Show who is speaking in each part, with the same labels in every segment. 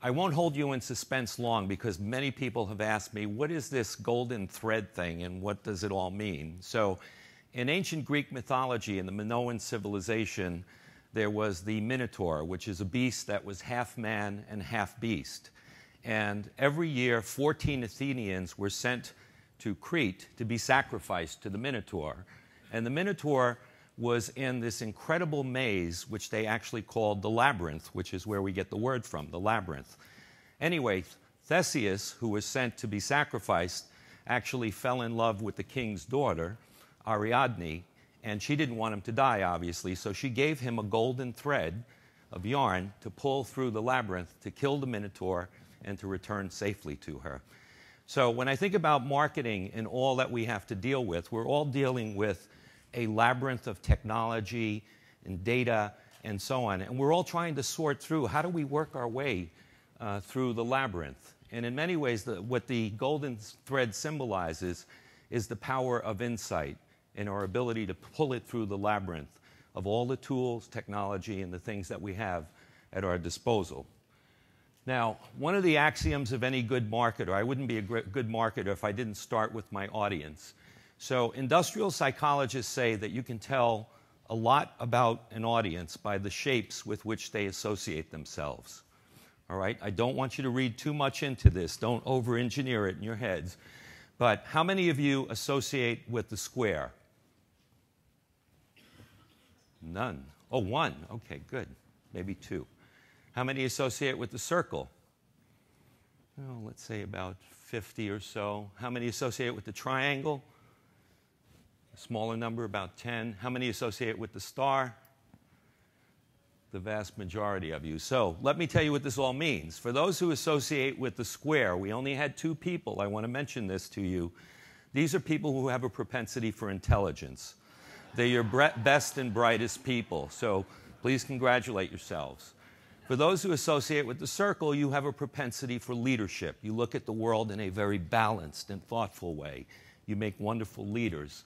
Speaker 1: I won't hold you in suspense long because many people have asked me, what is this golden thread thing and what does it all mean? So in ancient Greek mythology, in the Minoan civilization, there was the Minotaur, which is a beast that was half man and half beast. And every year, 14 Athenians were sent to Crete to be sacrificed to the Minotaur. And the Minotaur was in this incredible maze, which they actually called the labyrinth, which is where we get the word from, the labyrinth. Anyway, Theseus, who was sent to be sacrificed, actually fell in love with the king's daughter, Ariadne, and she didn't want him to die, obviously, so she gave him a golden thread of yarn to pull through the labyrinth to kill the Minotaur and to return safely to her. So when I think about marketing and all that we have to deal with, we're all dealing with a labyrinth of technology and data and so on. And we're all trying to sort through how do we work our way through the labyrinth. And in many ways, what the golden thread symbolizes is the power of insight and our ability to pull it through the labyrinth of all the tools, technology, and the things that we have at our disposal. Now, one of the axioms of any good marketer, I wouldn't be a good marketer if I didn't start with my audience. So industrial psychologists say that you can tell a lot about an audience by the shapes with which they associate themselves. All right? I don't want you to read too much into this. Don't over-engineer it in your heads. But how many of you associate with the square? None. Oh, one. Okay, good. Maybe two. How many associate with the circle? Oh, let's say about 50 or so. How many associate with the triangle? A smaller number, about 10. How many associate with the star? The vast majority of you. So let me tell you what this all means. For those who associate with the square, we only had 2 people. I want to mention this to you. These are people who have a propensity for intelligence. They're your best and brightest people. So please congratulate yourselves. For those who associate with the circle, you have a propensity for leadership. You look at the world in a very balanced and thoughtful way. You make wonderful leaders.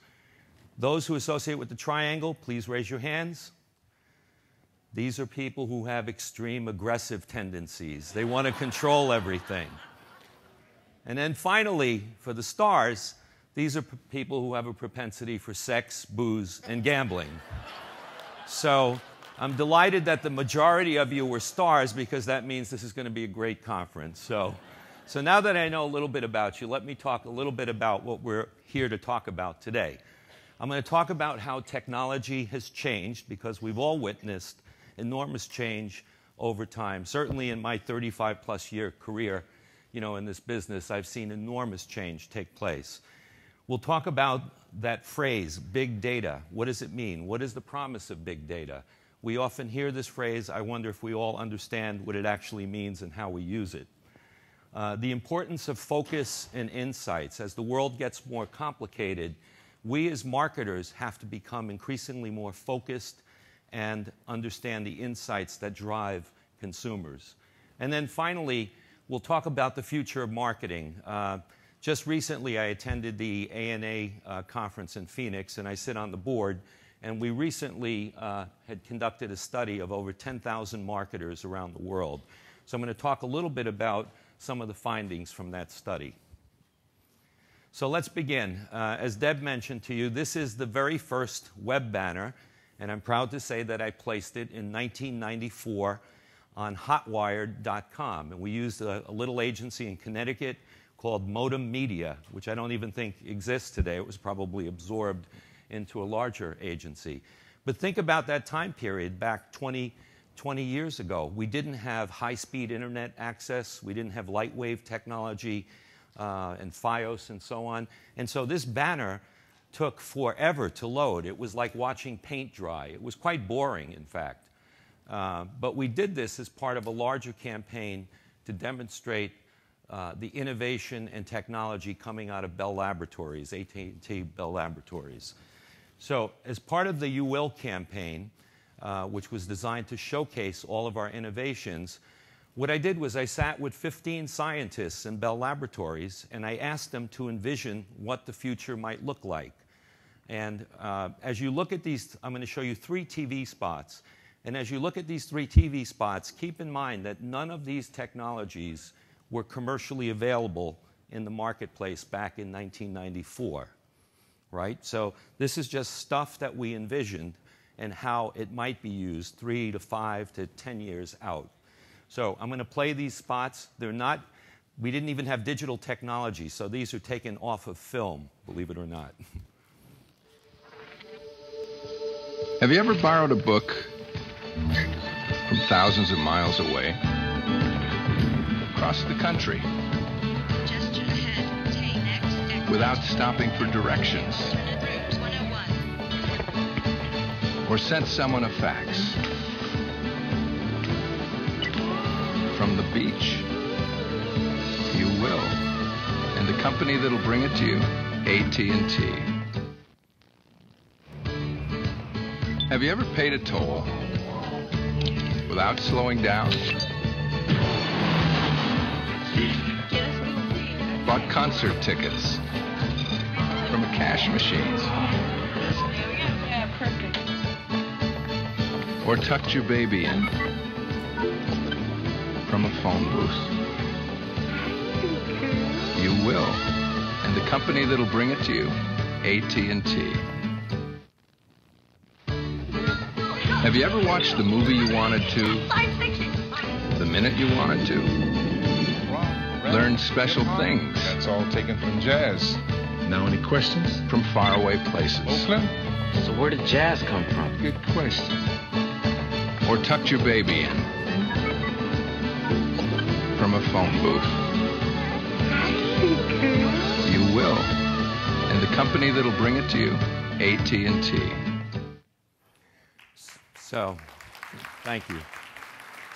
Speaker 1: Those who associate with the triangle, please raise your hands. These are people who have extreme aggressive tendencies. They want to control everything. And then finally, for the stars, these are people who have a propensity for sex, booze, and gambling. So I'm delighted that the majority of you were stars because that means this is going to be a great conference. So now that I know a little bit about you, let me talk a little bit about what we're here to talk about today. I'm going to talk about how technology has changed because we've all witnessed enormous change over time. Certainly in my 35-plus year career, in this business, I've seen enormous change take place. We'll talk about that phrase, big data. What does it mean? What is the promise of big data? We often hear this phrase. I wonder if we all understand what it actually means and how we use it. The importance of focus and insights. As the world gets more complicated, we as marketers have to become increasingly more focused and understand the insights that drive consumers. And then finally, we'll talk about the future of marketing. Just recently, I attended the ANA conference in Phoenix, and I sit on the board. And we recently had conducted a study of over 10,000 marketers around the world. So I'm going to talk a little bit about some of the findings from that study. So let's begin. As Deb mentioned to you, this is the very first web banner, and I'm proud to say that I placed it in 1994 on hotwired.com. And we used a little agency in Connecticut called Modem Media, which I don't even think exists today. It was probably absorbed into a larger agency. But think about that time period back 20 years ago. We didn't have high-speed internet access. We didn't have light wave technology and Fios and so on. And so this banner took forever to load. It was like watching paint dry. It was quite boring, in fact. But we did this as part of a larger campaign to demonstrate the innovation and technology coming out of Bell Laboratories, AT&T Bell Laboratories. So as part of the You Will campaign, which was designed to showcase all of our innovations, what I did was I sat with 15 scientists in Bell Laboratories, and I asked them to envision what the future might look like. And as you look at these, I'm going to show you 3 TV spots. And as you look at these 3 TV spots, keep in mind that none of these technologies were commercially available in the marketplace back in 1994, right? So this is just stuff that we envisioned and how it might be used 3 to 5 to 10 years out. So I'm going to play these spots. They're not, we didn't even have digital technology, so these are taken off of film, believe it or not.
Speaker 2: Have you ever borrowed a book from thousands of miles away, across the country,
Speaker 3: Gesture ahead. Take next.
Speaker 2: without stopping for directions,
Speaker 3: Route 101.
Speaker 2: or sent someone a fax? From the beach, you will. And the company that'll bring it to you, AT&T. Have you ever paid a toll without slowing down? Bought concert tickets from a cash machine?
Speaker 3: Yeah, perfect.
Speaker 2: Or tucked your baby in from a phone booth? You will. And the company that'll bring it to you, AT&T. Have you ever watched the movie you wanted to, the minute you wanted to? Learn special things
Speaker 4: That's all taken from jazz.
Speaker 5: Now, any questions?
Speaker 2: from faraway places?
Speaker 4: Oakland?
Speaker 5: So where did jazz come from?
Speaker 4: Good question.
Speaker 2: Or tucked your baby in from a phone booth? You will. And the company that'll bring it to you, AT&T.
Speaker 1: So, thank you.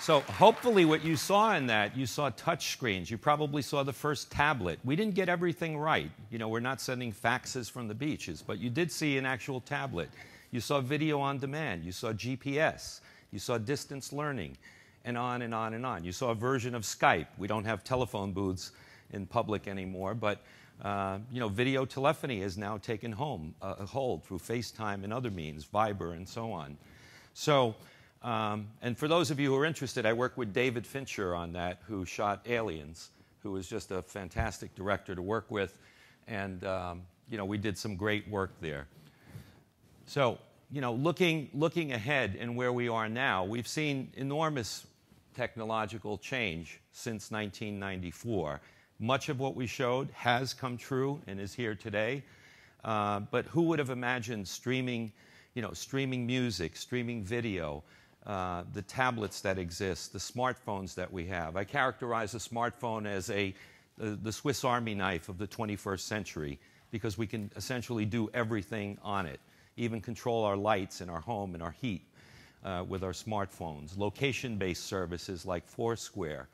Speaker 1: So hopefully what you saw in that, you saw touch screens. You probably saw the first tablet. We didn't get everything right. You know, we're not sending faxes from the beaches, but you did see an actual tablet. You saw video on demand. You saw GPS. You saw distance learning, and on and on and on. You saw a version of Skype. We don't have telephone booths in public anymore, but you know, video telephony has now taken a hold through FaceTime and other means, Viber and so on. So, and for those of you who are interested, I work with David Fincher on that, who shot Aliens, who was just a fantastic director to work with, and you know, we did some great work there. So, you know, looking ahead and where we are now, we've seen enormous technological change since 1994. Much of what we showed has come true and is here today, but who would have imagined streaming, you know, streaming music, streaming video, the tablets that exist, the smartphones that we have. I characterize a smartphone as the Swiss Army knife of the 21st century, because we can essentially do everything on it, even control our lights in our home and our heat with our smartphones. Location-based services like Foursquare,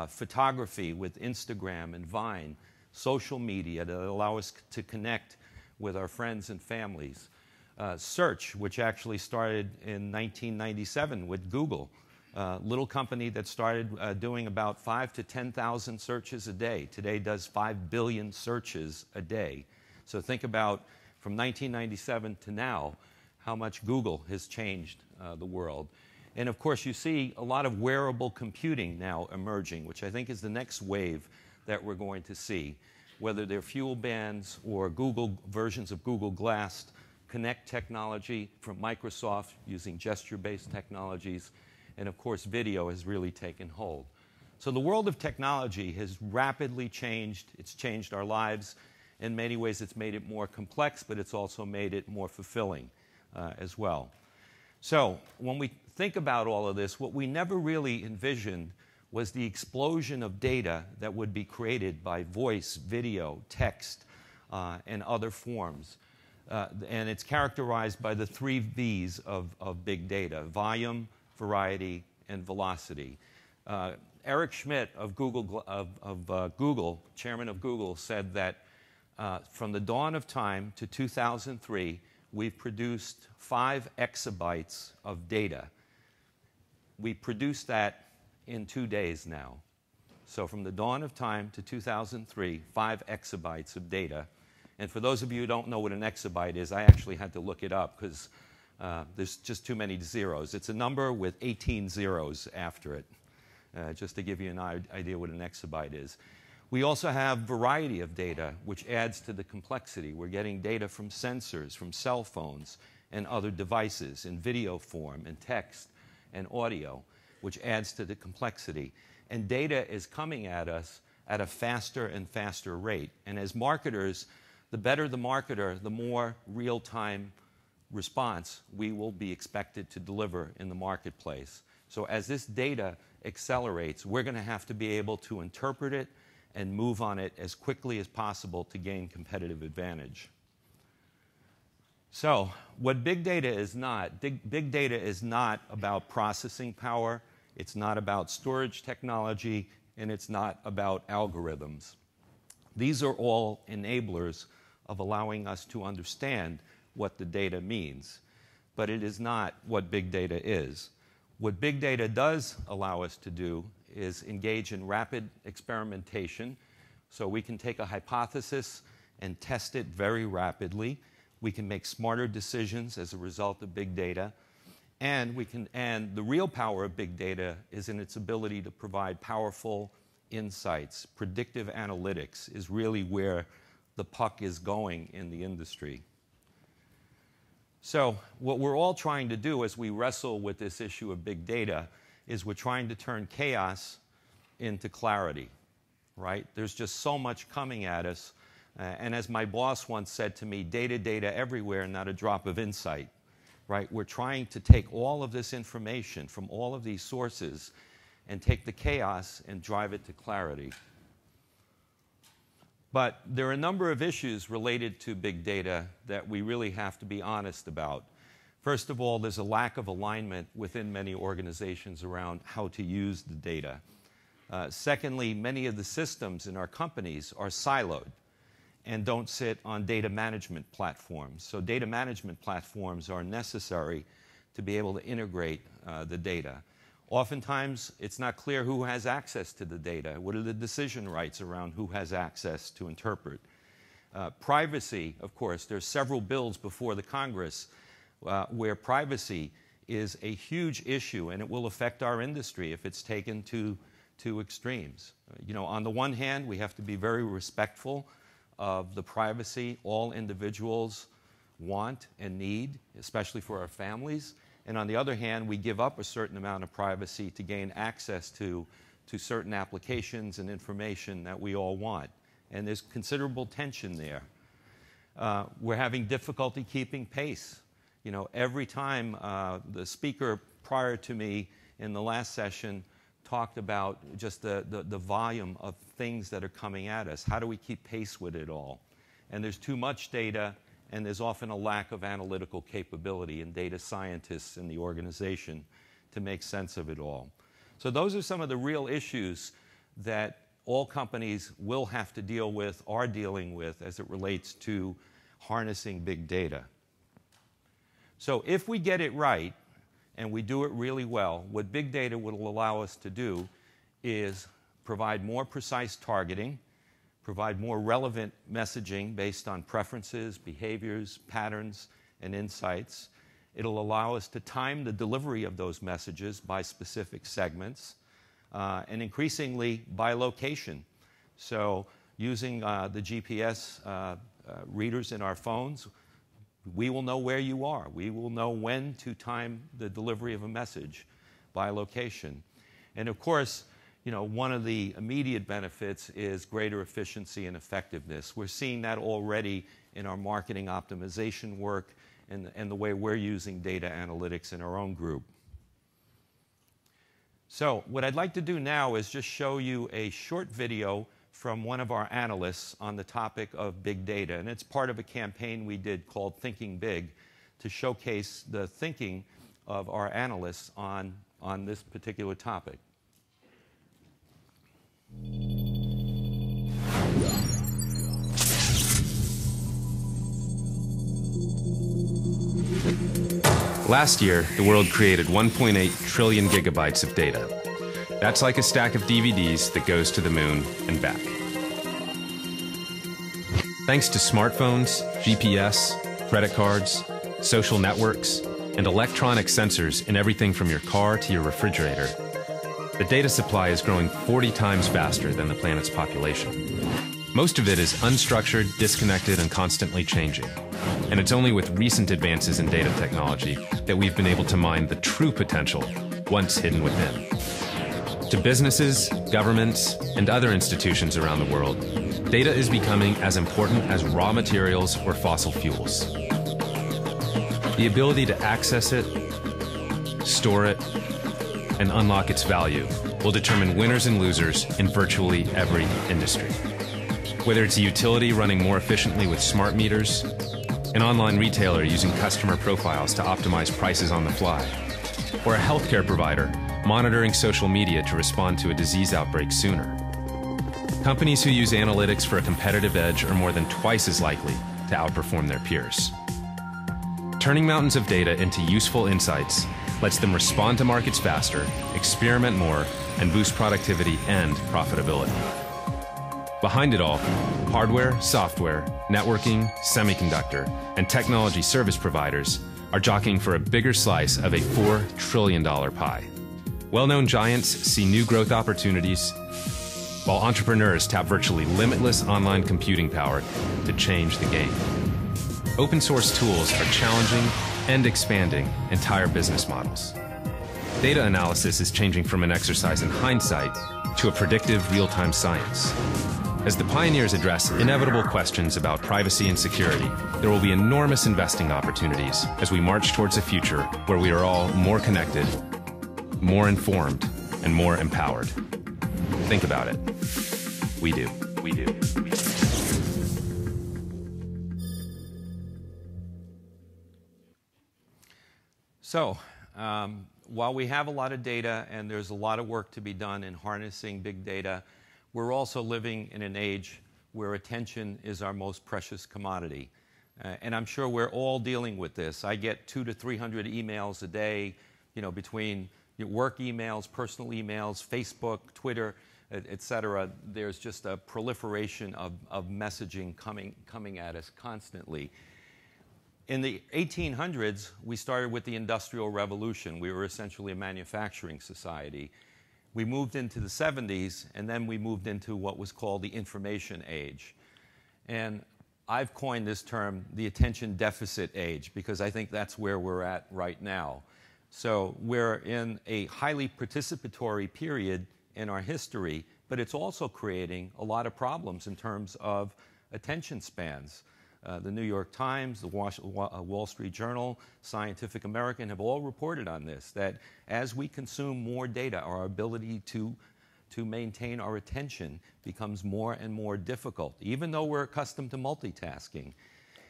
Speaker 1: photography with Instagram and Vine, social media that allow us to connect with our friends and families. Search, which actually started in 1997 with Google, little company that started doing about 5,000 to 10,000 searches a day. Today does 5 billion searches a day. So think about from 1997 to now, how much Google has changed the world. And of course, you see a lot of wearable computing now emerging, which I think is the next wave that we're going to see, whether they're fuel bands or Google versions of Google Glass, Connect technology from Microsoft using gesture-based technologies, and of course, video has really taken hold. So the world of technology has rapidly changed. It's changed our lives. In many ways, it's made it more complex, but it's also made it more fulfilling as well. So when we think about all of this, what we never really envisioned was the explosion of data that would be created by voice, video, text, and other forms. And it's characterized by the 3 V's of big data: volume, variety, and velocity. Eric Schmidt of Google, chairman of Google, said that from the dawn of time to 2003, we've produced 5 exabytes of data. We produced that in 2 days now. So from the dawn of time to 2003, 5 exabytes of data. And for those of you who don't know what an exabyte is, I actually had to look it up because There's just too many zeros. It's a number with 18 zeros after it, just to give you an idea what an exabyte is. We also have variety of data, which adds to the complexity. We're getting data from sensors, from cell phones, and other devices in video form, and text, and audio, which adds to the complexity. And data is coming at us at a faster and faster rate. And as marketers, the better the marketer, the more real-time response we will be expected to deliver in the marketplace. So as this data accelerates, we're going to have to be able to interpret it and move on it as quickly as possible to gain competitive advantage. So what big data is not, big data is not about processing power, it's not about storage technology, and it's not about algorithms. These are all enablers of allowing us to understand what the data means, but it is not what big data is. What big data does allow us to do is engage in rapid experimentation, so we can take a hypothesis and test it very rapidly. We can make smarter decisions as a result of big data, and the real power of big data is in its ability to provide powerful insights. Predictive analytics is really where the puck is going in the industry. So what we're all trying to do as we wrestle with this issue of big data is we're trying to turn chaos into clarity, right? There's just so much coming at us. And as my boss once said to me, data, data everywhere, not a drop of insight, right? We're trying to take all of this information from all of these sources and take the chaos and drive it to clarity. But there are a number of issues related to big data that we really have to be honest about. First of all, there's a lack of alignment within many organizations around how to use the data. Secondly, many of the systems in our companies are siloed and don't sit on data management platforms. So data management platforms are necessary to be able to integrate the data. Oftentimes, it's not clear who has access to the data. What are the decision rights around who has access to interpret? Privacy, of course, there's several bills before the Congress where privacy is a huge issue, and it will affect our industry if it's taken to extremes. You know, on the one hand, we have to be very respectful of the privacy all individuals want and need, especially for our families. And on the other hand, we give up a certain amount of privacy to gain access to certain applications and information that we all want. And there's considerable tension there. We're having difficulty keeping pace. You know, every time the speaker prior to me in the last session talked about just the volume of things that are coming at us. How do we keep pace with it all? And there's too much data, and there's often a lack of analytical capability in data scientists in the organization to make sense of it all. So those are some of the real issues that all companies will have to deal with, are dealing with, as it relates to harnessing big data. So if we get it right, and we do it really well, what big data will allow us to do is provide more precise targeting, provide more relevant messaging based on preferences, behaviors, patterns, and insights. It'll allow us to time the delivery of those messages by specific segments, and increasingly by location. So using the GPS readers in our phones, we will know where you are. We will know when to time the delivery of a message by location. And of course, you know, one of the immediate benefits is greater efficiency and effectiveness. We're seeing that already in our marketing optimization work and the way we're using data analytics in our own group. So what I'd like to do now is just show you a short video from one of our analysts on the topic of big data. And it's part of a campaign we did called Thinking Big to showcase the thinking of our analysts on this particular topic.
Speaker 6: Last year, the world created 1.8 trillion gigabytes of data. That's like a stack of DVDs that goes to the moon and back. Thanks to smartphones, GPS, credit cards, social networks, and electronic sensors in everything from your car to your refrigerator, the data supply is growing 40 times faster than the planet's population. Most of it is unstructured, disconnected, and constantly changing. And it's only with recent advances in data technology that we've been able to mine the true potential once hidden within. To businesses, governments, and other institutions around the world, data is becoming as important as raw materials or fossil fuels. The ability to access it, store it, and unlock its value will determine winners and losers in virtually every industry. Whether it's a utility running more efficiently with smart meters, an online retailer using customer profiles to optimize prices on the fly, or a healthcare provider monitoring social media to respond to a disease outbreak sooner. Companies who use analytics for a competitive edge are more than twice as likely to outperform their peers. Turning mountains of data into useful insights lets them respond to markets faster, experiment more, and boost productivity and profitability. Behind it all, hardware, software, networking, semiconductor, and technology service providers are jockeying for a bigger slice of a $4 trillion pie. Well-known giants see new growth opportunities, while entrepreneurs tap virtually limitless online computing power to change the game. Open source tools are challenging and expanding entire business models. Data analysis is changing from an exercise in hindsight to a predictive real-time science. As the pioneers address inevitable questions about privacy and security, there will be enormous investing opportunities as we march towards a future where we are all more connected, more informed, and more empowered. Think about it. We do. We do. We do.
Speaker 1: So, while we have a lot of data and there's a lot of work to be done in harnessing big data, we're also living in an age where attention is our most precious commodity. And I'm sure we're all dealing with this. I get 200 to 300 emails a day, between work emails, personal emails, Facebook, Twitter, et cetera. There's just a proliferation of messaging coming at us constantly. In the 1800s, we started with the Industrial Revolution. We were essentially a manufacturing society. We moved into the 70s, and then we moved into what was called the Information Age. And I've coined this term the attention deficit age, because I think that's where we're at right now. So we're in a highly participatory period in our history, but it's also creating a lot of problems in terms of attention spans. The New York Times, the Wall Street Journal, Scientific American have all reported on this, that as we consume more data, our ability to maintain our attention becomes more and more difficult, even though we're accustomed to multitasking.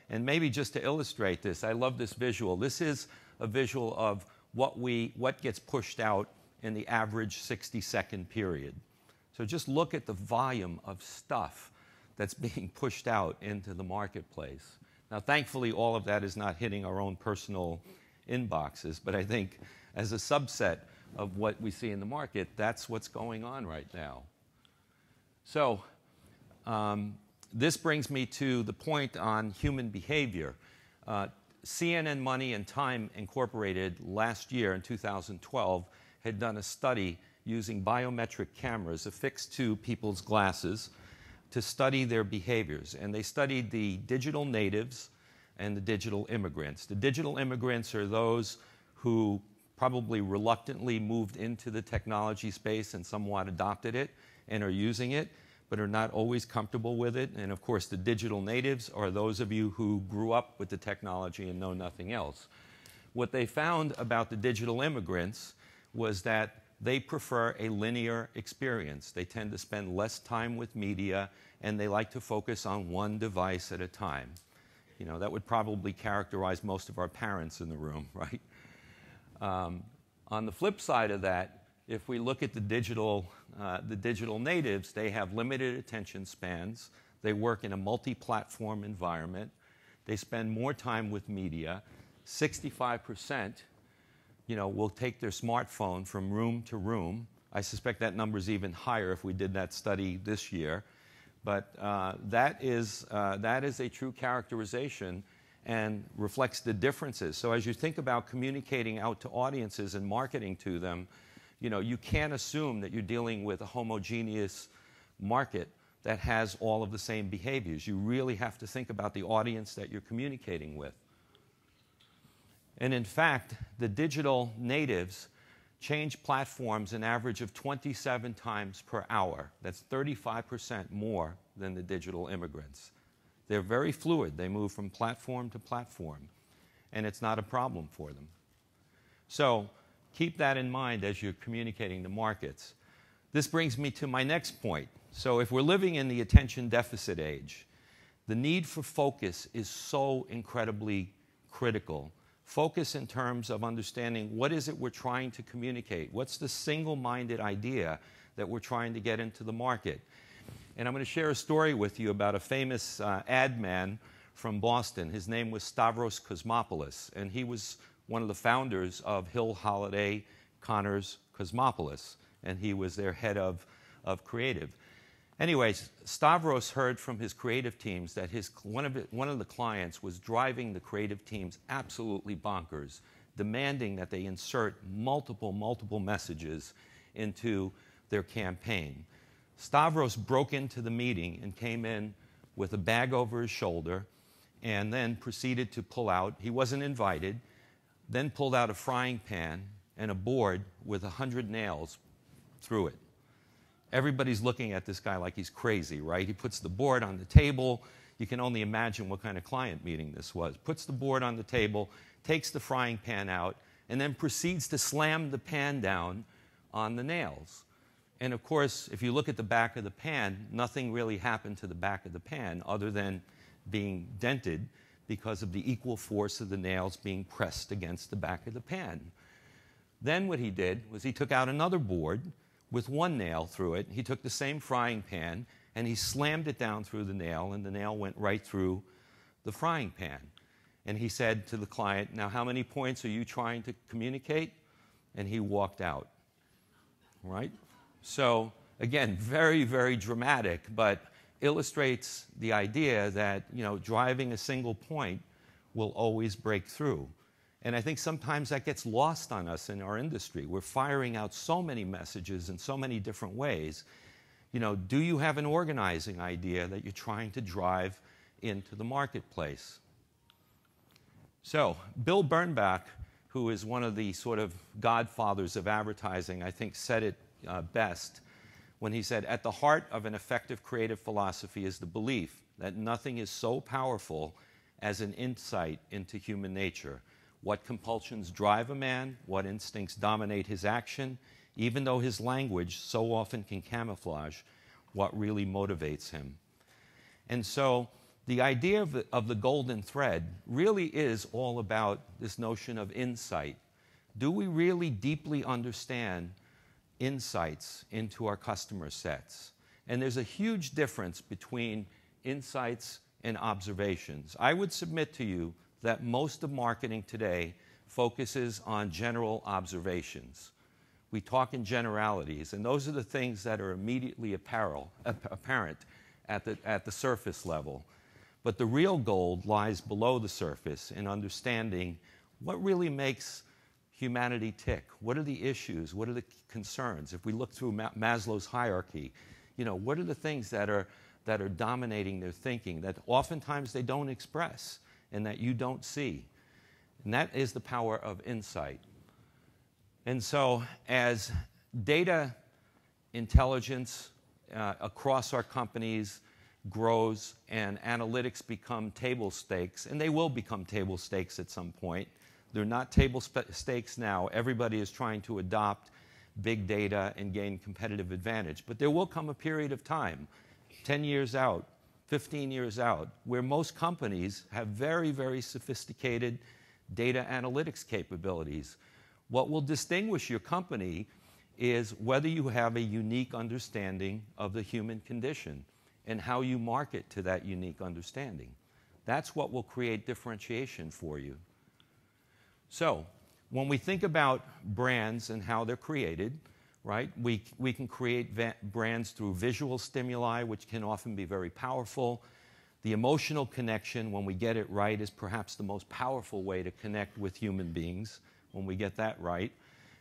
Speaker 1: And maybe just to illustrate this, I love this visual. This is a visual of what gets pushed out in the average 60-second period. So just look at the volume of stuff that's being pushed out into the marketplace. Now, thankfully, all of that is not hitting our own personal inboxes, but I think as a subset of what we see in the market, that's what's going on right now. So this brings me to the point on human behavior. CNN Money and Time Incorporated last year in 2012 had done a study using biometric cameras affixed to people's glasses to study their behaviors. And they studied the digital natives and the digital immigrants. The digital immigrants are those who probably reluctantly moved into the technology space and somewhat adopted it and are using it, but are not always comfortable with it. And of course, the digital natives are those of you who grew up with the technology and know nothing else. What they found about the digital immigrants was that they prefer a linear experience. They tend to spend less time with media, and they like to focus on one device at a time. That would probably characterize most of our parents in the room, right? On the flip side of that, if we look at the digital natives, they have limited attention spans. They work in a multi-platform environment. They spend more time with media. 65% will take their smartphone from room to room. I suspect that number is even higher if we did that study this year. But that is a true characterization. and reflects the differences. So as you think about communicating out to audiences and marketing to them, you can't assume that you're dealing with a homogeneous market that has all of the same behaviors. You really have to think about the audience that you're communicating with. And in fact, the digital natives change platforms an average of 27 times per hour. That's 35% more than the digital immigrants. They're very fluid. They move from platform to platform, and it's not a problem for them. So keep that in mind as you're communicating to markets. This brings me to my next point. So if we're living in the attention deficit age, the need for focus is so incredibly critical. Focus in terms of understanding what is it we're trying to communicate. What's the single-minded idea that we're trying to get into the market? And I'm going to share a story with you about a famous ad man from Boston. His name was Stavros Kosmopoulos, and he was one of the founders of Hill Holliday Connors Kosmopoulos, and he was their head of creative. Anyways, Stavros heard from his creative teams that one of the clients was driving the creative teams absolutely bonkers, demanding that they insert multiple messages into their campaign. Stavros broke into the meeting and came in with a bag over his shoulder and then proceeded to pull out, he wasn't invited, then pulled out a frying pan and a board with 100 nails through it. Everybody's looking at this guy like he's crazy, right? He puts the board on the table. You can only imagine what kind of client meeting this was. Puts the board on the table, takes the frying pan out, and then proceeds to slam the pan down on the nails. And of course, if you look at the back of the pan, nothing really happened to the back of the pan other than being dented because of the equal force of the nails being pressed against the back of the pan. Then what he did was he took out another board with one nail through it. He took the same frying pan and he slammed it down through the nail, and the nail went right through the frying pan. And he said to the client, "Now, how many points are you trying to communicate?" And he walked out. Right? So, again, very, very dramatic, but illustrates the idea that, driving a single point will always break through. And I think sometimes that gets lost on us in our industry. We're firing out so many messages in so many different ways. Do you have an organizing idea that you're trying to drive into the marketplace? So, Bill Bernbach, who is one of the sort of godfathers of advertising, I think said it best when he said, "At the heart of an effective creative philosophy is the belief that nothing is so powerful as an insight into human nature. What compulsions drive a man, what instincts dominate his action, even though his language so often can camouflage what really motivates him." And so the idea of the golden thread really is all about this notion of insight. Do we really deeply understand insights into our customer sets? And there's a huge difference between insights and observations. I would submit to you that most of marketing today focuses on general observations. We talk in generalities, and those are the things that are immediately apparent at the surface level. But the real gold lies below the surface in understanding what really makes humanity tick. What are the issues? What are the concerns? If we look through Maslow's hierarchy, what are the things that are dominating their thinking that oftentimes they don't express and that you don't see? And that is the power of insight. And so as data intelligence across our companies grows and analytics become table stakes, and they will become table stakes at some point. They're not table stakes now. Everybody is trying to adopt big data and gain competitive advantage. But there will come a period of time, 10 years out, 15 years out, where most companies have very, very sophisticated data analytics capabilities. What will distinguish your company is whether you have a unique understanding of the human condition and how you market to that unique understanding. That's what will create differentiation for you. So, when we think about brands and how they're created, right, we can create brands through visual stimuli, which can often be very powerful. The emotional connection, when we get it right, is perhaps the most powerful way to connect with human beings, when we get that right.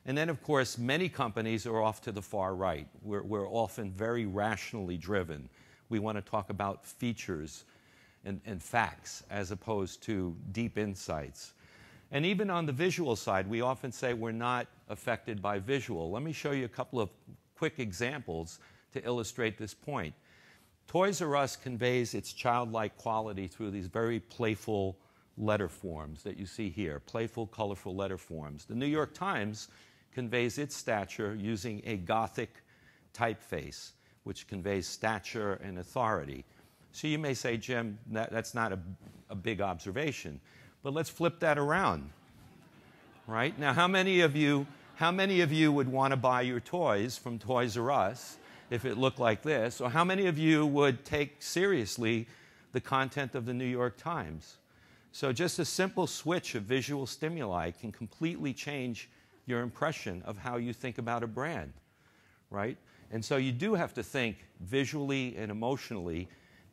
Speaker 1: And then, of course, many companies are off to the far right. We're often very rationally driven. We want to talk about features and facts as opposed to deep insights. And even on the visual side, we often say we're not affected by visual. Let me show you a couple of quick examples to illustrate this point. Toys R Us conveys its childlike quality through these very playful letter forms that you see here, playful, colorful letter forms. The New York Times conveys its stature using a Gothic typeface, which conveys stature and authority. So you may say, Jim, that's not a big observation. But let's flip that around, right? Now, how many of you would want to buy your toys from Toys R Us if it looked like this? Or how many of you would take seriously the content of the New York Times? So just a simple switch of visual stimuli can completely change your impression of how you think about a brand, right? And so you do have to think visually and emotionally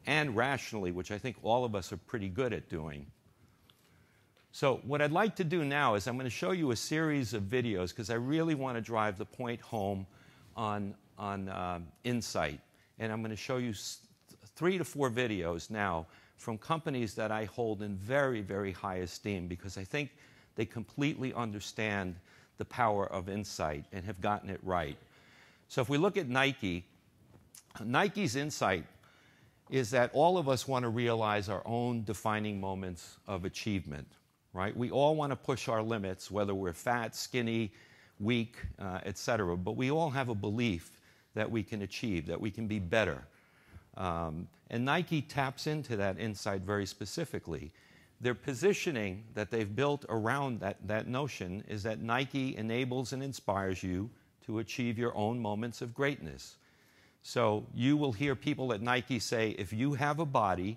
Speaker 1: and rationally, which I think all of us are pretty good at doing. So what I'd like to do now is I'm going to show you a series of videos because I really want to drive the point home on insight. And I'm going to show you 3 to 4 videos now from companies that I hold in very, very high esteem because I think they completely understand the power of insight and have gotten it right. So if we look at Nike, Nike's insight is that all of us want to realize our own defining moments of achievement, right? We all want to push our limits, whether we're fat, skinny, weak, etc. But we all have a belief that we can achieve, that we can be better. And Nike taps into that insight very specifically. Their positioning that they've built around that notion is that Nike enables and inspires you to achieve your own moments of greatness. So you will hear people at Nike say, if you have a body,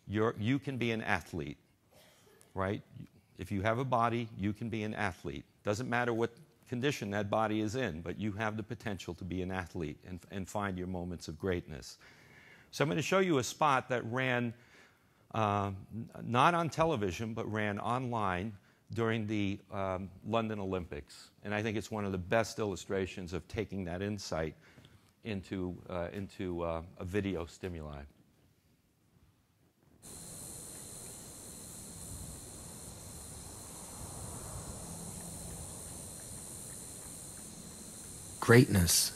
Speaker 1: you can be an athlete, right? If you have a body, you can be an athlete. Doesn't matter what condition that body is in, but you have the potential to be an athlete and find your moments of greatness. So I'm going to show you a spot that ran not on television, but ran online during the London Olympics. And I think it's one of the best illustrations of taking that insight into a video stimuli.
Speaker 7: Greatness,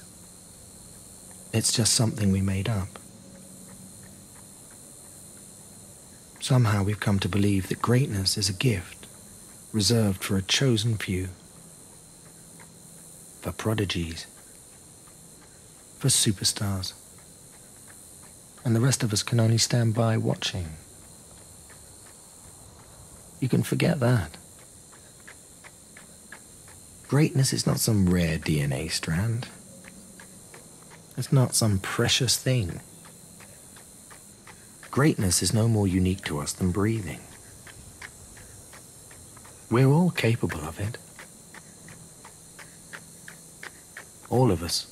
Speaker 7: it's just something we made up. Somehow we've come to believe that greatness is a gift reserved for a chosen few, for prodigies, for superstars, and the rest of us can only stand by watching. You can forget that. Greatness is not some rare DNA strand. It's not some precious thing. Greatness is no more unique to us than breathing. We're all capable of it. All of us.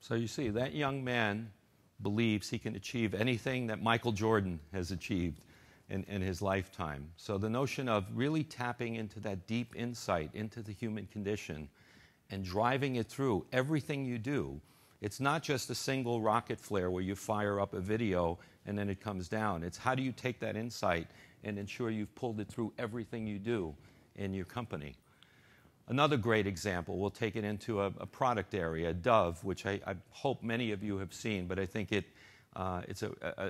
Speaker 1: So you see, that young man believes he can achieve anything that Michael Jordan has achieved in his lifetime. So the notion of really tapping into that deep insight into the human condition and driving it through everything you do. It's not just a single rocket flare where you fire up a video and then it comes down. It's how do you take that insight and ensure you've pulled it through everything you do in your company. Another great example, we'll take it into a product area, Dove, which I hope many of you have seen, but I think it's,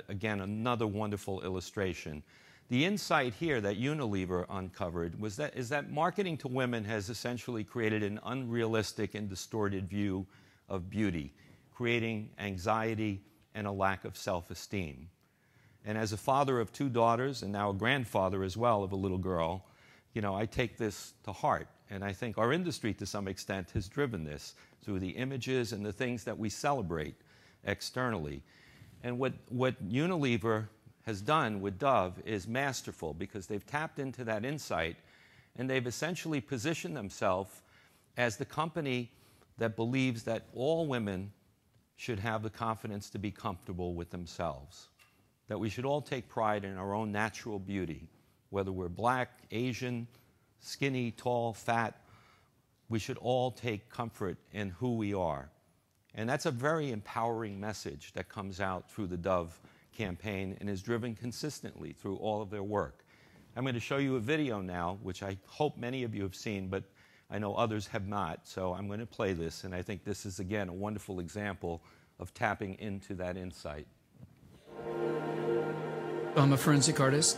Speaker 1: again, another wonderful illustration. The insight here that Unilever uncovered is that marketing to women has essentially created an unrealistic and distorted view of beauty, creating anxiety and a lack of self-esteem. And as a father of 2 daughters and now a grandfather as well of a little girl, you know, I take this to heart. And I think our industry, to some extent, has driven this through the images and the things that we celebrate externally. And what Unilever has done with Dove is masterful because they've tapped into that insight and they've essentially positioned themselves as the company that believes that all women should have the confidence to be comfortable with themselves, that we should all take pride in our own natural beauty, whether we're black, Asian, skinny, tall, fat. We should all take comfort in who we are. And that's a very empowering message that comes out through the Dove campaign and is driven consistently through all of their work. I'm going to show you a video now, which I hope many of you have seen, but I know others have not, so I'm going to play this, and I think this is, again, a wonderful example of tapping into that insight.
Speaker 8: I'm a forensic artist,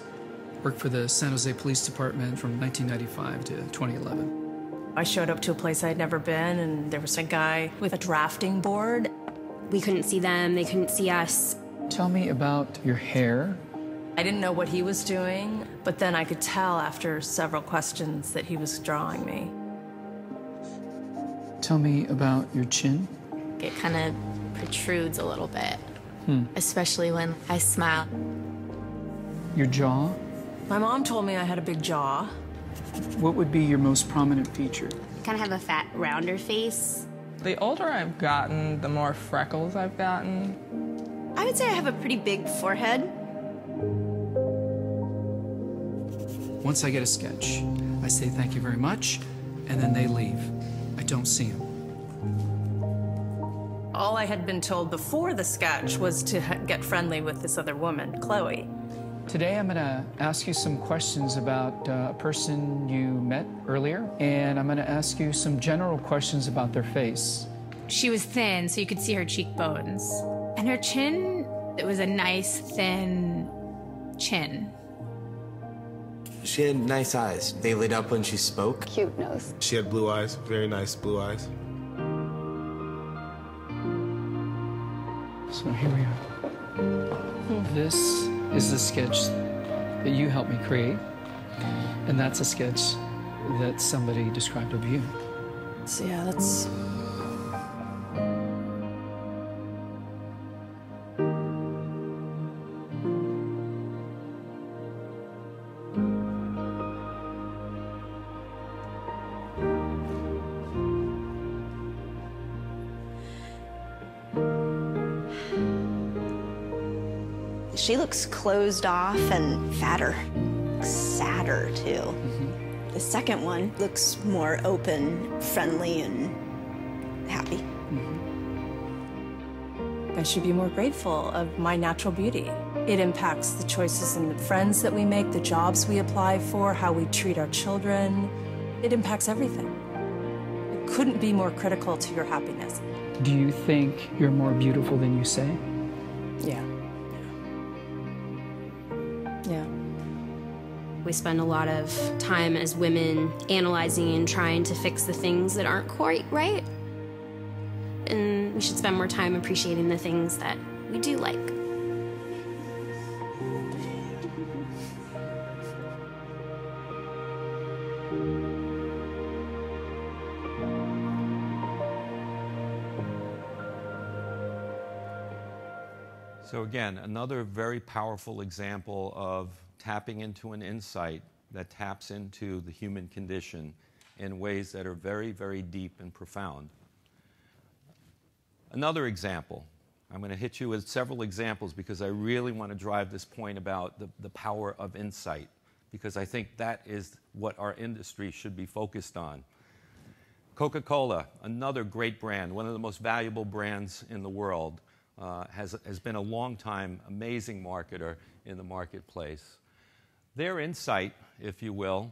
Speaker 8: worked for the San Jose Police Department from 1995 to 2011.
Speaker 9: I showed up to a place I'd never been, and there was a guy with a drafting board.
Speaker 10: We couldn't see them, they couldn't see us.
Speaker 8: Tell me about your hair.
Speaker 9: I didn't know what he was doing, but then I could tell after several questions that he was drawing me.
Speaker 8: Tell me about your chin.
Speaker 10: It kind of protrudes a little bit, especially when I smile.
Speaker 8: Your jaw.
Speaker 9: My mom told me I had a big jaw.
Speaker 8: What would be your most prominent feature?
Speaker 10: I kind of have a fat, rounder face.
Speaker 3: The older I've gotten, the more freckles I've gotten.
Speaker 10: I would say I have a pretty big forehead.
Speaker 8: Once I get a sketch, I say thank you very much, and then they leave. I don't see them.
Speaker 9: All I had been told before the sketch was to get friendly with this other woman, Chloe.
Speaker 8: Today I'm going to ask you some questions about a person you met earlier, and I'm going to ask you some general questions about their face.
Speaker 11: She was thin, so you could see her cheekbones. And her chin, it was a nice, thin chin.
Speaker 12: She had nice eyes. They lit up when she spoke.
Speaker 13: Cute nose.
Speaker 14: She had blue eyes, very nice blue eyes.
Speaker 8: So here we are. This is the sketch that you helped me create, and that's a sketch that somebody described of you.
Speaker 9: So yeah, that's...
Speaker 13: She looks closed off and fatter, sadder too. The second one looks more open, friendly, and happy.
Speaker 9: I should be more grateful of my natural beauty. It impacts the choices and the friends that we make, the jobs we apply for, how we treat our children. It impacts everything. It couldn't be more critical to your happiness.
Speaker 8: Do you think you're more beautiful than you say?
Speaker 9: Yeah. Yeah.
Speaker 10: We spend a lot of time as women analyzing and trying to fix the things that aren't quite right. And we should spend more time appreciating the things that we do like.
Speaker 1: So again, another very powerful example of tapping into an insight that taps into the human condition in ways that are very, very deep and profound. Another example, I'm going to hit you with several examples because I really want to drive this point about the power of insight, because I think that is what our industry should be focused on. Coca-Cola, another great brand, one of the most valuable brands in the world, has been a long-time amazing marketer in the marketplace. Their insight, if you will,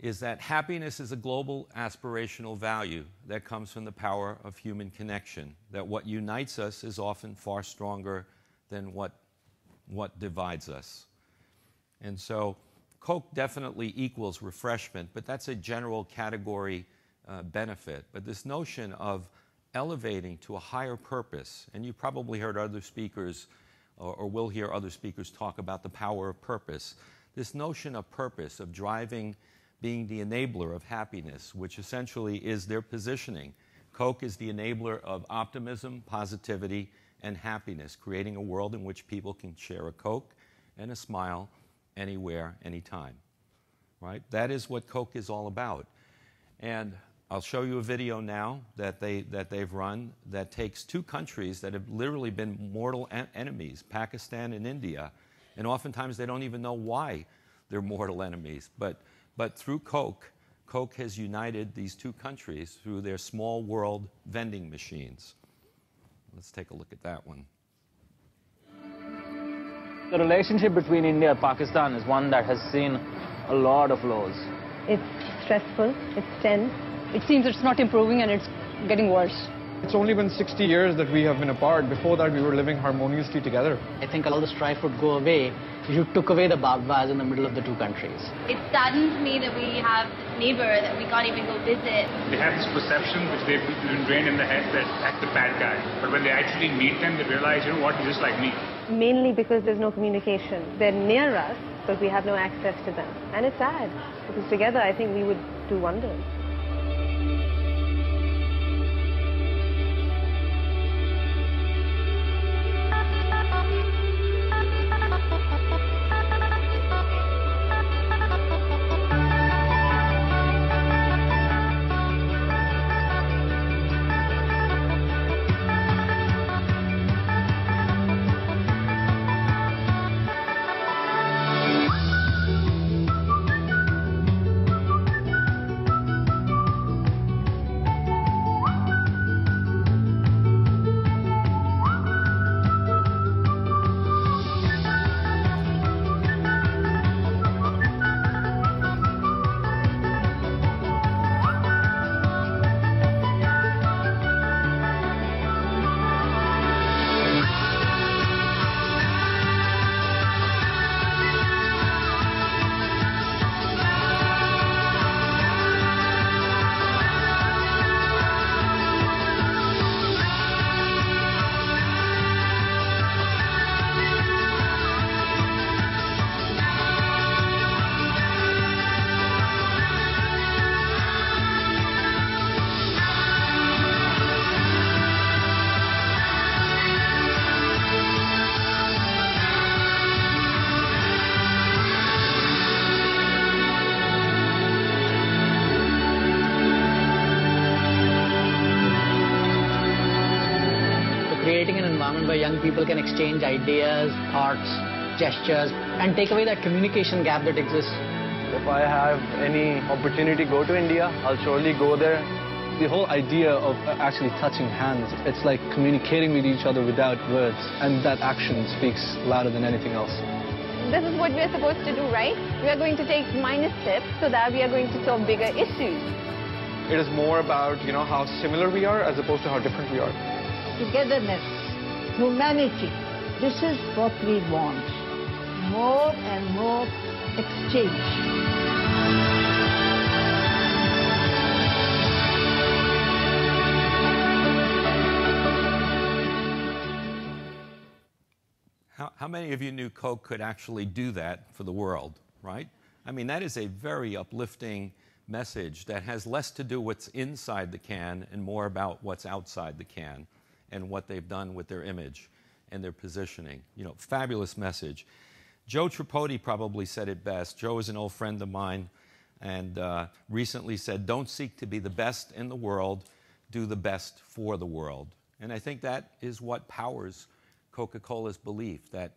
Speaker 1: is that happiness is a global aspirational value that comes from the power of human connection, that what unites us is often far stronger than what divides us. And so Coke definitely equals refreshment, but that's a general category benefit. But this notion of elevating to a higher purpose, and you probably heard other speakers or will hear other speakers talk about the power of purpose. This notion of purpose, of driving, being the enabler of happiness, which essentially is their positioning. Coke is the enabler of optimism, positivity, and happiness, creating a world in which people can share a Coke and a smile anywhere, anytime. Right? That is what Coke is all about. And I'll show you a video now that they've run that takes two countries that have literally been mortal enemies, Pakistan and India, and oftentimes they don't even know why they're mortal enemies. But through Coke has united these two countries through their small world vending machines. Let's take a look at that one.
Speaker 15: The relationship between India and Pakistan is one that has seen a lot of lows.
Speaker 16: It's stressful, it's tense. It seems it's not improving and it's getting worse.
Speaker 17: It's only been 60 years that we have been apart. Before that, we were living harmoniously together.
Speaker 15: I think all the strife would go away if you took away the barbars in the middle of the two countries.
Speaker 18: It saddens me that we have this neighbor that we can't even go visit.
Speaker 19: They have this perception which they've ingrained in the head that that's the bad guy. But when they actually meet them, they realize, you know what, he's just like me.
Speaker 16: Mainly because there's no communication. They're near us, but we have no access to them. And it's sad, because together I think we would do wonders.
Speaker 15: Creating an environment where young people can exchange ideas, thoughts, gestures, and take away that communication gap that exists.
Speaker 17: If I have any opportunity to go to India, I'll surely go there. The whole idea of actually touching hands, it's like communicating with each other without words, and that action speaks louder than anything else.
Speaker 16: This is what we're supposed to do, right? We are going to take minor steps so that we are going to solve bigger issues.
Speaker 17: It is more about, how similar we are as opposed to how different we are.
Speaker 20: Togetherness, humanity, this is what we want. More and more exchange.
Speaker 1: How many of you knew Coke could actually do that for the world, right? I mean, that is a very uplifting message that has less to do with what's inside the can and more about what's outside the can and what they've done with their image and their positioning. Fabulous message. Joe Tripodi probably said it best. Joe is an old friend of mine and recently said, "Don't seek to be the best in the world, do the best for the world." And I think that is what powers Coca-Cola's belief, that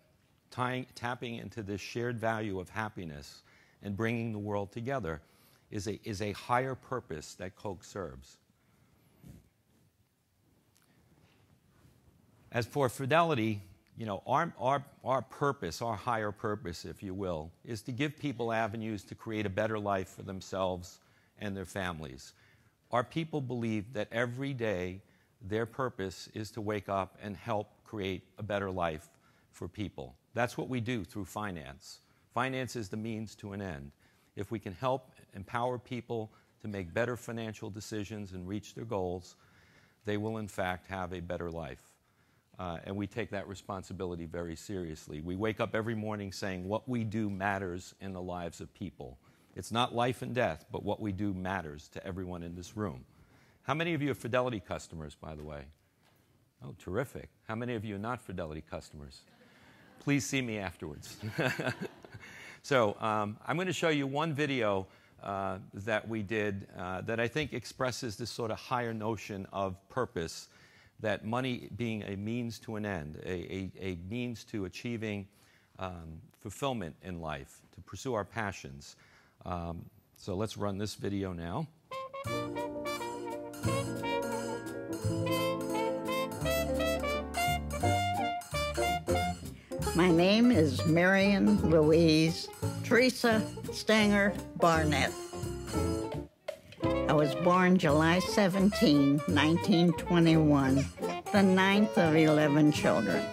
Speaker 1: tapping into this shared value of happiness and bringing the world together is a higher purpose that Coke serves. As for Fidelity, our purpose, our higher purpose, if you will, is to give people avenues to create a better life for themselves and their families. Our people believe that every day their purpose is to wake up and help create a better life for people. That's what we do through finance. Finance is the means to an end. If we can help empower people to make better financial decisions and reach their goals, they will in fact have a better life. And we take that responsibility very seriously. We wake up every morning saying what we do matters in the lives of people. It's not life and death, but what we do matters to everyone in this room. How many of you are Fidelity customers, by the way? Oh, terrific. How many of you are not Fidelity customers? Please see me afterwards. So I'm going to show you one video that we did that I think expresses this sort of higher notion of purpose, that money being a means to an end, a means to achieving fulfillment in life, to pursue our passions. So let's run this video now.
Speaker 20: My name is Marion Louise Teresa Stanger Barnett. I was born July 17, 1921, the ninth of 11 children.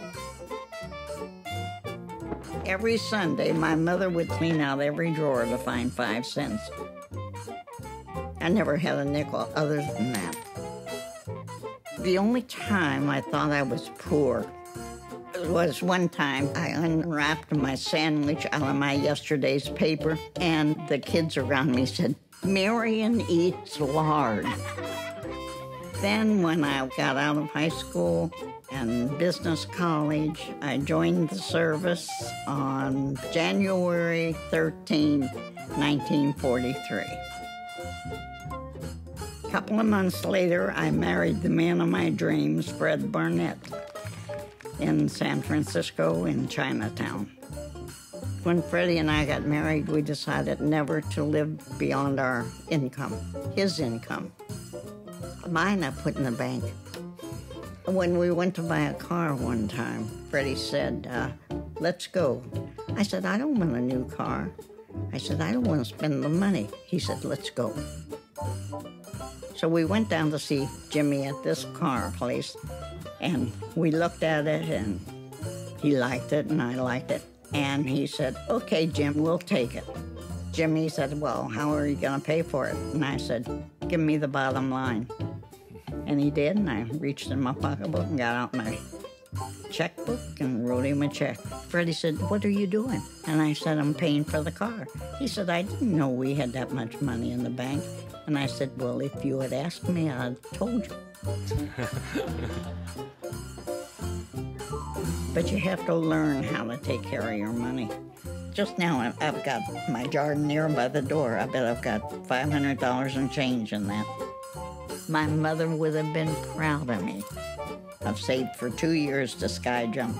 Speaker 20: Every Sunday, my mother would clean out every drawer to find 5 cents. I never had a nickel other than that. The only time I thought I was poor was one time I unwrapped my sandwich out of my yesterday's paper, and the kids around me said, "Marion eats lard." Then when I got out of high school and business college, I joined the service on January 13, 1943. A couple of months later, I married the man of my dreams, Fred Barnett, in San Francisco in Chinatown. When Freddie and I got married, we decided never to live beyond our income, his income. Mine I put in the bank. When we went to buy a car one time, Freddie said, "Let's go." I said, "I don't want a new car." I said, "I don't want to spend the money." He said, "Let's go." So we went down to see Jimmy at this car place, and we looked at it, and he liked it, and I liked it. And he said, "Okay, Jim, we'll take it." Jimmy said, "Well, how are you going to pay for it?" And I said, "Give me the bottom line." And he did, and I reached in my pocketbook and got out my checkbook and wrote him a check. Freddie said, "What are you doing?" And I said, "I'm paying for the car." He said, "I didn't know we had that much money in the bank." And I said, "Well, if you had asked me, I'd told you." But you have to learn how to take care of your money. Just now, I've got my jardinier by the door. I bet I've got $500 and change in that. My mother would have been proud of me. I've saved for 2 years to sky jump.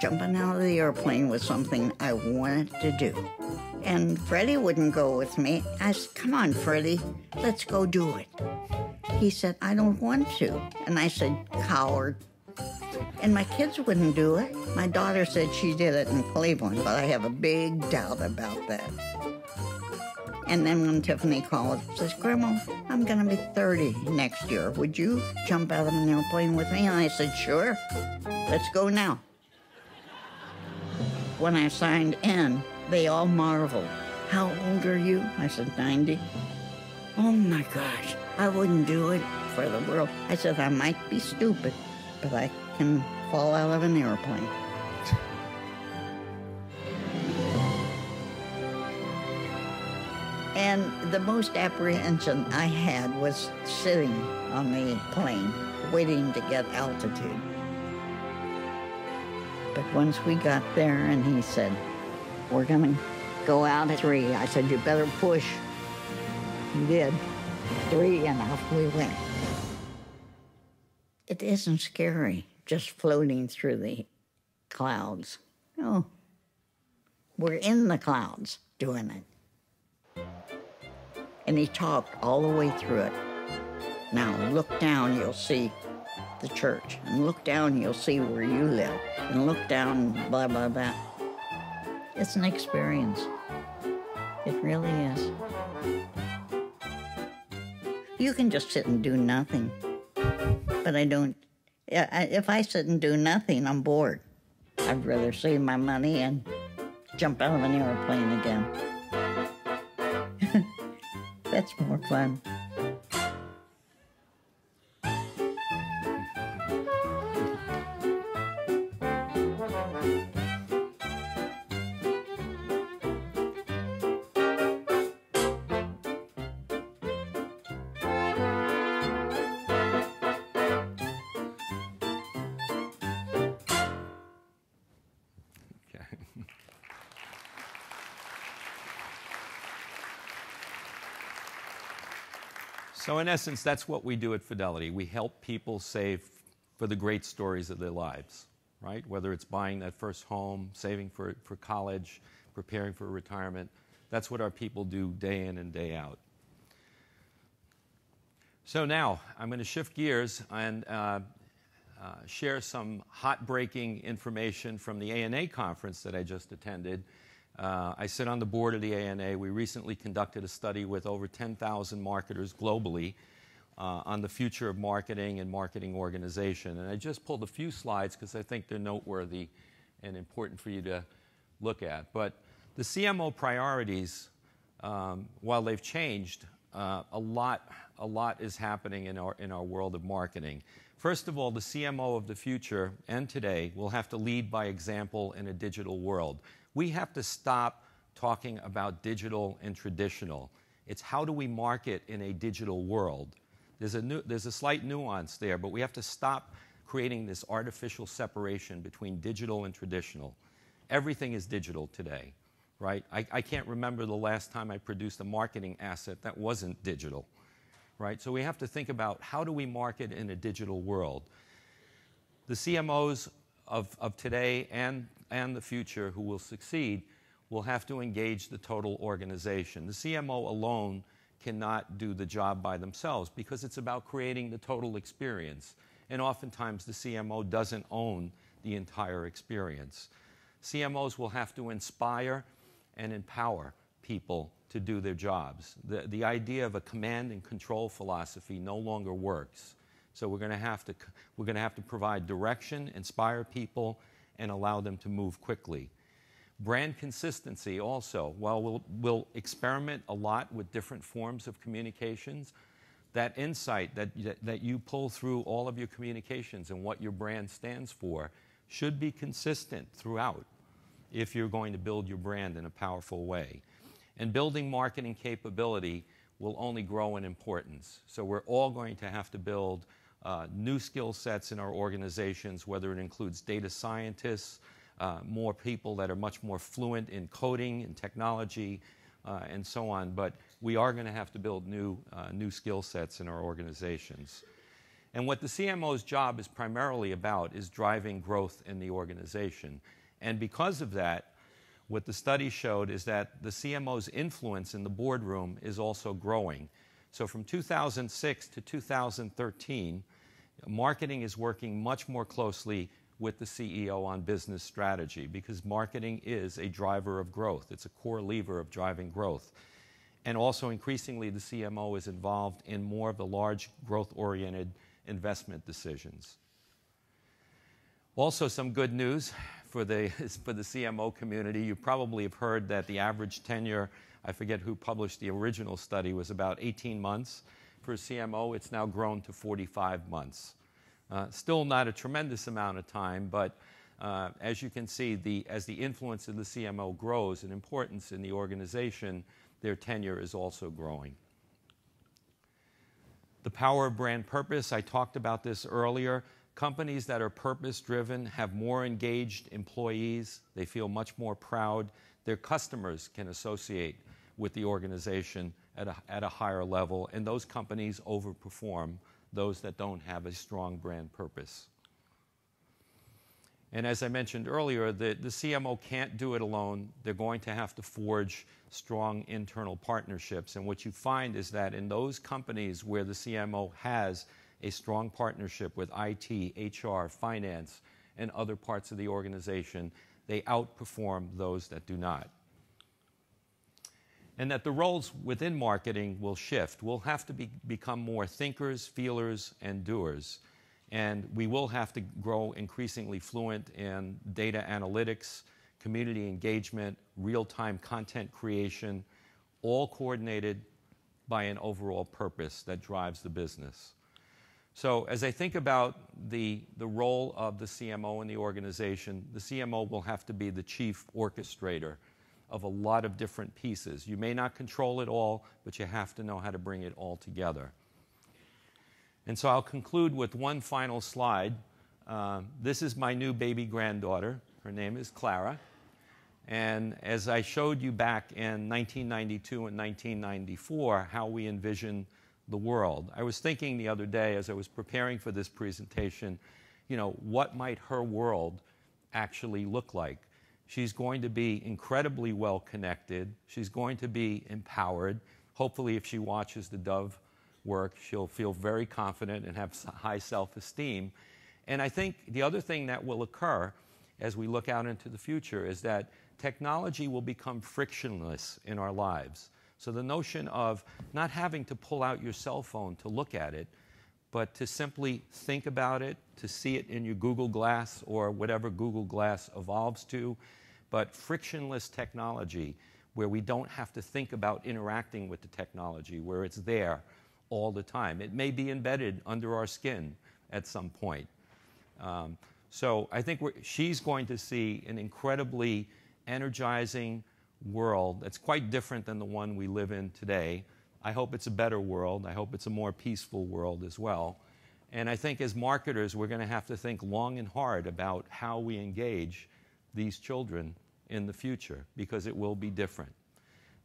Speaker 20: Jumping out of the airplane was something I wanted to do. And Freddie wouldn't go with me. I said, "Come on, Freddie, let's go do it." He said, "I don't want to." And I said, "Coward." And my kids wouldn't do it. My daughter said she did it in Cleveland, but I have a big doubt about that. And then when Tiffany called, says, "Grandma, I'm going to be 30 next year. Would you jump out of an airplane with me?" And I said, "Sure. Let's go now." When I signed in, they all marveled. "How old are you?" I said, 90. "Oh my gosh, I wouldn't do it for the world." I said, "I might be stupid, but I can fall out of an airplane." And the most apprehension I had was sitting on the plane, waiting to get altitude. But once we got there and he said, "We're gonna go out at 3. I said, "You better push." He did. 3 and off we went. It isn't scary, just floating through the clouds. No, we're in the clouds doing it. And he talked all the way through it. "Now look down, you'll see the church. And look down, you'll see where you live. And look down, blah, blah, blah." It's an experience. It really is. You can just sit and do nothing. But I don't. If I sit and do nothing, I'm bored. I'd rather save my money and jump out of an airplane again. That's more fun.
Speaker 1: So in essence, that's what we do at Fidelity. We help people save for the great stories of their lives, right? Whether it's buying that first home, saving for college, preparing for retirement. That's what our people do day in and day out. So now I'm going to shift gears and share some hot-breaking information from the ANA conference that I just attended. I sit on the board of the ANA. We recently conducted a study with over 10,000 marketers globally on the future of marketing and marketing organization. And I just pulled a few slides because I think they're noteworthy and important for you to look at. But the CMO priorities, while they've changed, a lot is happening in our world of marketing. First of all, the CMO of the future and today will have to lead by example in a digital world. We have to stop talking about digital and traditional. It's how do we market in a digital world. There's a slight nuance there, but we have to stop creating this artificial separation between digital and traditional. Everything is digital today, right? I can't remember the last time I produced a marketing asset that wasn't digital, right? So we have to think about how do we market in a digital world. The CMOs of today and the future who will succeed will have to engage the total organization. The CMO alone cannot do the job by themselves because it's about creating the total experience. And oftentimes the CMO doesn't own the entire experience. CMOs will have to inspire and empower people to do their jobs. The idea of a command and control philosophy no longer works. So we're going to have to provide direction, inspire people, and allow them to move quickly. Brand consistency also. While we'll experiment a lot with different forms of communications, that insight that you pull through all of your communications and what your brand stands for should be consistent throughout if you're going to build your brand in a powerful way. And building marketing capability will only grow in importance. So we're all going to have to build new skill sets in our organizations, whether it includes data scientists, more people that are much more fluent in coding and technology, and so on. But we are going to have to build new skill sets in our organizations. And what the CMO's job is primarily about is driving growth in the organization. And because of that, what the study showed is that the CMO's influence in the boardroom is also growing. So from 2006 to 2013, marketing is working much more closely with the CEO on business strategy because marketing is a driver of growth. It's a core lever of driving growth. And also increasingly the CMO is involved in more of the large growth-oriented investment decisions. Also some good news for the CMO community. You probably have heard that the average tenure, I forget who published the original study, was about 18 months. For a CMO, it's now grown to 45 months. Still not a tremendous amount of time, but as you can see, as the influence of the CMO grows in importance in the organization, their tenure is also growing. The power of brand purpose, I talked about this earlier. Companies that are purpose-driven have more engaged employees. They feel much more proud. Their customers can associate with the organization at a higher level, and those companies overperform those that don't have a strong brand purpose. And as I mentioned earlier, the CMO can't do it alone. They're going to have to forge strong internal partnerships. And what you find is that in those companies where the CMO has a strong partnership with IT, HR, finance, and other parts of the organization, they outperform those that do not. And that the roles within marketing will shift. We'll have to become more thinkers, feelers, and doers. And we will have to grow increasingly fluent in data analytics, community engagement, real-time content creation, all coordinated by an overall purpose that drives the business. So as I think about the role of the CMO in the organization, the CMO will have to be the chief orchestrator of a lot of different pieces. You may not control it all, but you have to know how to bring it all together. And so I'll conclude with one final slide. This is my new baby granddaughter. Her name is Clara. And as I showed you back in 1992 and 1994, how we envisioned the world. I was thinking the other day as I was preparing for this presentation, you know, what might her world actually look like? She's going to be incredibly well connected. She's going to be empowered. Hopefully, if she watches the Dove work, she'll feel very confident and have high self-esteem. And I think the other thing that will occur as we look out into the future is that technology will become frictionless in our lives. So the notion of not having to pull out your cell phone to look at it, but to simply think about it, to see it in your Google Glass or whatever Google Glass evolves to, but frictionless technology where we don't have to think about interacting with the technology, where it's there all the time. It may be embedded under our skin at some point. So I think she's going to see an incredibly energizing world that's quite different than the one we live in today. I hope it's a better world. I hope it's a more peaceful world as well. And I think as marketers, we're going to have to think long and hard about how we engage these children in the future, because it will be different.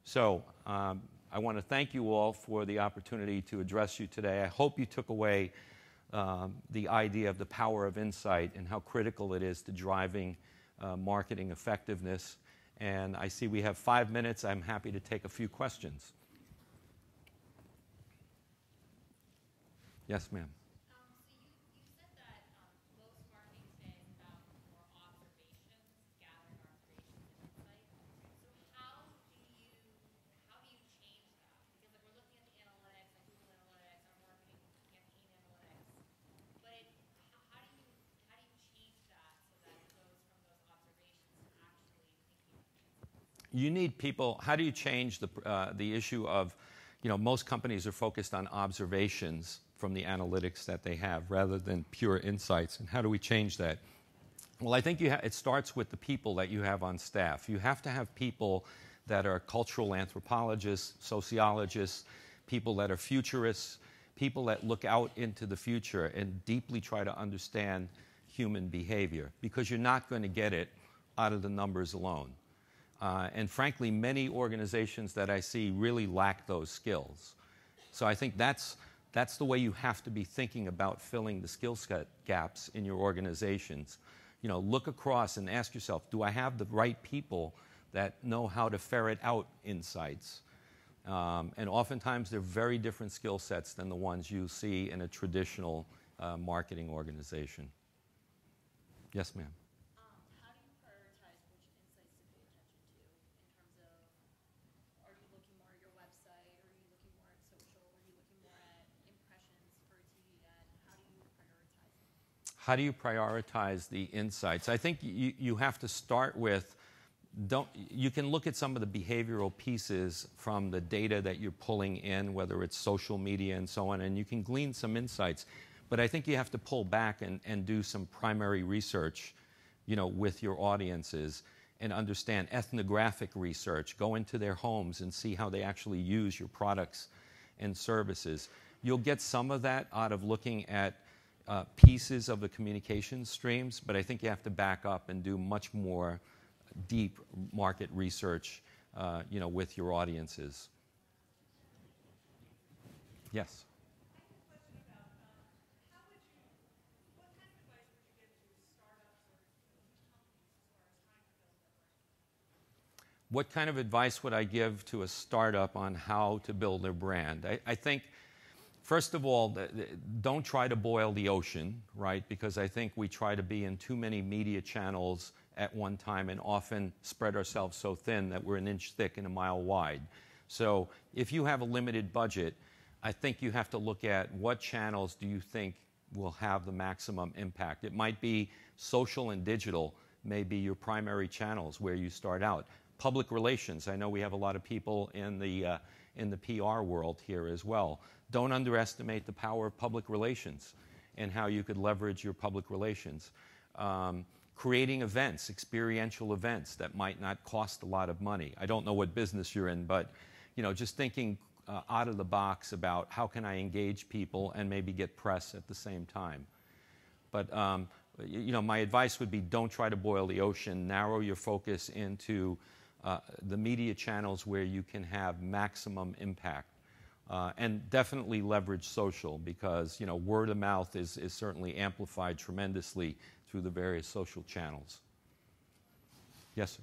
Speaker 1: So I want to thank you all for the opportunity to address you today. I hope you took away the idea of the power of insight and how critical it is to driving marketing effectiveness. And I see we have 5 minutes. I'm happy to take a few questions. Yes, ma'am. You need people. How do you change the issue of, you know, most companies are focused on observations from the analytics that they have rather than pure insights. And how do we change that? Well, I think it starts with the people that you have on staff. You have to have people that are cultural anthropologists, sociologists, people that are futurists, people that look out into the future and deeply try to understand human behavior, because you're not going to get it out of the numbers alone. And frankly, many organizations that I see really lack those skills. So I think that's the way you have to be thinking about filling the skill set gaps in your organizations. You know, look across and ask yourself, do I have the right people that know how to ferret out insights? And oftentimes they're very different skill sets than the ones you see in a traditional marketing organization. Yes, ma'am. How do you prioritize the insights? I think you have to start with, you can look at some of the behavioral pieces from the data that you're pulling in, whether it's social media and so on, and you can glean some insights. But I think you have to pull back and do some primary research, you know, with your audiences and understand ethnographic research. Go into their homes and see how they actually use your products and services. You'll get some of that out of looking at pieces of the communication streams, but I think you have to back up and do much more deep market research, you know, with your audiences. Yes. What kind of advice would I give to a startup on how to build their brand? I think, first of all, don't try to boil the ocean, right? Because I think we try to be in too many media channels at one time and often spread ourselves so thin that we're an inch thick and a mile wide. So if you have a limited budget, I think you have to look at what channels do you think will have the maximum impact. It might be social and digital may be your primary channels where you start out. Public relations, I know we have a lot of people in the PR world here as well. Don't underestimate the power of public relations and how you could leverage your public relations. Creating events, experiential events that might not cost a lot of money. I don't know what business you're in, but you know, just thinking out of the box about how can I engage people and maybe get press at the same time. But you know, my advice would be don't try to boil the ocean. Narrow your focus into the media channels where you can have maximum impact. And definitely leverage social because, you know, word of mouth is certainly amplified tremendously through the various social channels. Yes, sir.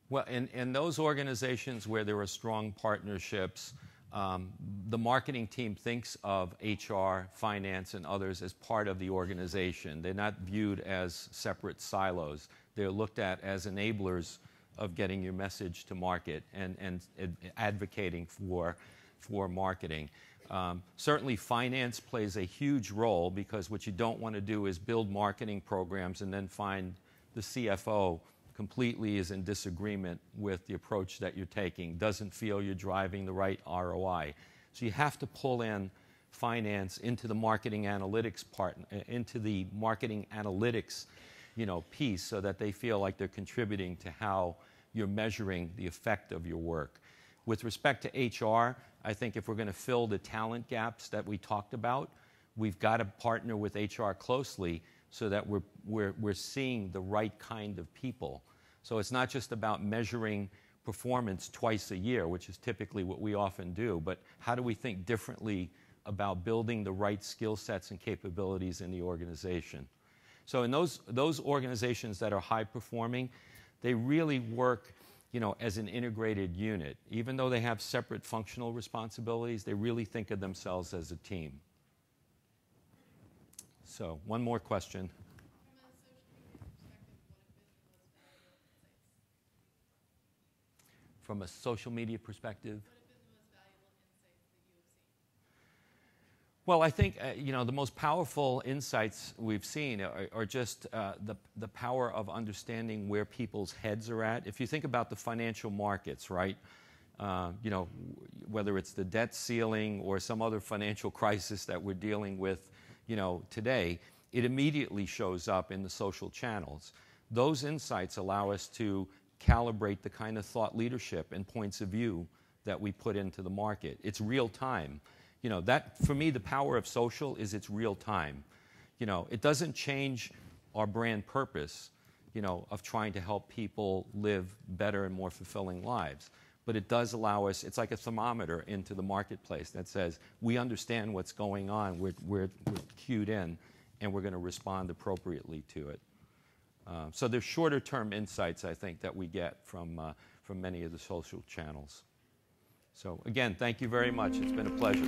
Speaker 1: Well, in those organizations where there are strong partnerships, the marketing team thinks of HR, finance, and others as part of the organization. They're not viewed as separate silos. They're looked at as enablers of getting your message to market and advocating for marketing. Certainly finance plays a huge role because what you don't want to do is build marketing programs and then find the CFO completely is in disagreement with the approach that you're taking, doesn't feel you're driving the right ROI. So you have to pull in finance into the marketing analytics part, into the marketing analytics, you know, piece so that they feel like they're contributing to how you're measuring the effect of your work. With respect to HR, I think if we're going to fill the talent gaps that we talked about, we've got to partner with HR closely so that we're seeing the right kind of people. So it's not just about measuring performance twice a year, which is typically what we often do, but how do we think differently about building the right skill sets and capabilities in the organization? So in those organizations that are high performing, they really work, you know, as an integrated unit. Even though they have separate functional responsibilities, they really think of themselves as a team. So, one more question. From a social media perspective? Well, I think, you know, the most powerful insights we've seen are just the power of understanding where people's heads are at. If you think about the financial markets, right? You know, whether it's the debt ceiling or some other financial crisis that we're dealing with, you know, today, it immediately shows up in the social channels. Those insights allow us to calibrate the kind of thought leadership and points of view that we put into the market. It's real time. You know, that, for me, the power of social is it's real time. You know, it doesn't change our brand purpose, you know, of trying to help people live better and more fulfilling lives. But it does allow us, it's like a thermometer into the marketplace that says, we understand what's going on, we're cued in, and we're going to respond appropriately to it. So there's shorter term insights, I think, that we get from many of the social channels. So again, thank you very much. It's been a pleasure.